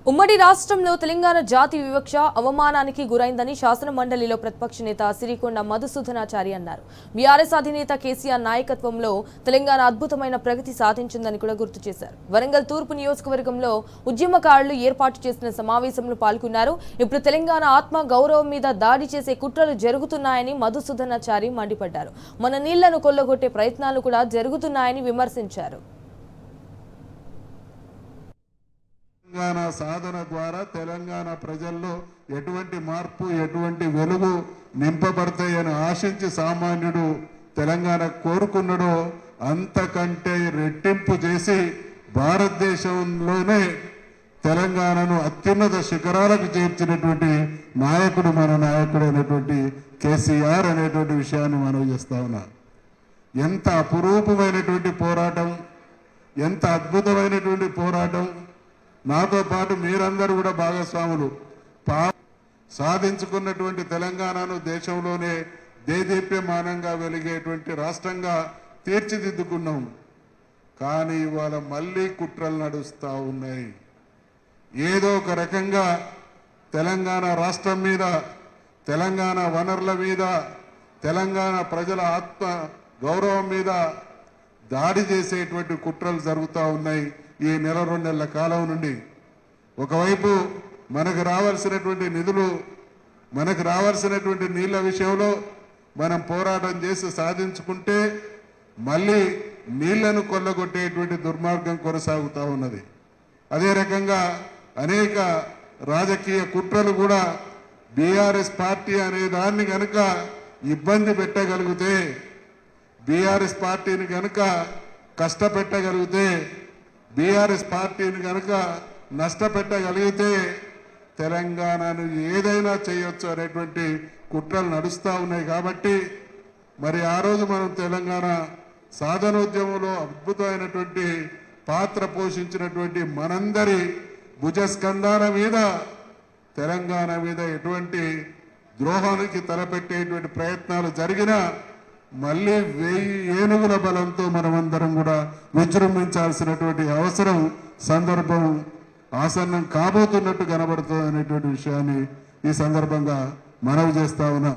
ఉమ్మడి రాష్ట్రంలో తెలంగాణ జాతి వివక్ష అవమానానికి గురైందని శాసన మండలిలో ప్రతిపక్ష నేత సిరికొండ మధుసూదనాచారి అన్నారు. బీఆర్ఎస్ అధినేత కేసీఆర్ నాయకత్వంలో తెలంగాణ అద్భుతమైన ప్రగతి సాధించిందని కూడా గుర్తు చేశారు. వరంగల్ తూర్పు నియోజకవర్గంలో ఉద్యమకారులు ఏర్పాటు చేసిన సమావేశంలో పాల్గొన్నారు. ఇప్పుడు తెలంగాణ ఆత్మ గౌరవం మీద దాడి చేసే కుట్రలు జరుగుతున్నాయని మధుసూదనాచారి మండిపడ్డారు. మన నీళ్లను కొల్లగొట్టే ప్రయత్నాలు కూడా జరుగుతున్నాయని విమర్శించారు. తెలంగాణ సాధన ద్వారా తెలంగాణ ప్రజల్లో ఎటువంటి మార్పు ఎటువంటి వెలుగు నింపబడతాయని ఆశించి సామాన్యుడు తెలంగాణ కోరుకున్నాడో అంతకంటే రెట్టింపు చేసి భారతదేశంలోనే తెలంగాణను అత్యున్నత శిఖరాలకు చేర్చినటువంటి నాయకుడు మన నాయకుడైనటువంటి కేసీఆర్ అనేటువంటి విషయాన్ని మనం చేస్తా ఉన్నాం. ఎంత అపురూపమైనటువంటి పోరాటం, ఎంత అద్భుతమైనటువంటి పోరాటం. నాతో పాటు మీరందరూ కూడా భాగస్వాములు. సాధించుకున్నటువంటి తెలంగాణను దేశంలోనే దేదీప్యమానంగా వెలిగేటువంటి రాష్ట్రంగా తీర్చిదిద్దుకున్నాం. కానీ ఇవాళ మళ్ళీ కుట్రలు నడుస్తూ ఉన్నాయి. ఏదో ఒక రకంగా తెలంగాణ రాష్ట్రం మీద, తెలంగాణ వనరుల మీద, తెలంగాణ ప్రజల ఆత్మ గౌరవం మీద దాడి చేసేటువంటి కుట్రలు జరుగుతూ ఉన్నాయి. ఈ నెల 2 నెలల కాలం నుండి ఒకవైపు మనకు రావాల్సినటువంటి నిధులు, మనకు రావాల్సినటువంటి నీళ్ల విషయంలో మనం పోరాటం చేసి సాధించుకుంటే మళ్ళీ నీళ్లను కొల్లగొట్టేటువంటి దుర్మార్గం కొనసాగుతూ ఉన్నది. అదే రకంగా అనేక రాజకీయ కుట్రలు కూడా బీఆర్ఎస్ పార్టీ అనే దాన్ని కనుక ఇబ్బంది పెట్టగలిగితే, బీఆర్ఎస్ పార్టీని కనుక కష్టపెట్టగలిగితే, బీఆర్ఎస్ పార్టీని కనుక నష్టపెట్టగలిగితే తెలంగాణను ఏదైనా చేయొచ్చు అనేటువంటి కుట్రలు నడుస్తూ ఉన్నాయి. కాబట్టి మరి ఆ రోజు మనం తెలంగాణ సాధనోద్యమంలో అద్భుతమైనటువంటి పాత్ర పోషించినటువంటి మనందరి భుజస్కంధాల మీద తెలంగాణ మీద ఎటువంటి ద్రోహానికి తలపెట్టేటువంటి ప్రయత్నాలు జరిగినా మళ్ళీ 1000 ఏనుగుల బలంతో మనమందరం కూడా విజృంభించాల్సినటువంటి అవసరం, సందర్భం ఆసన్నం కాబోతున్నట్టు కనబడుతుంది అనేటువంటి విషయాన్ని ఈ సందర్భంగా మనవి చేస్తా ఉన్నా.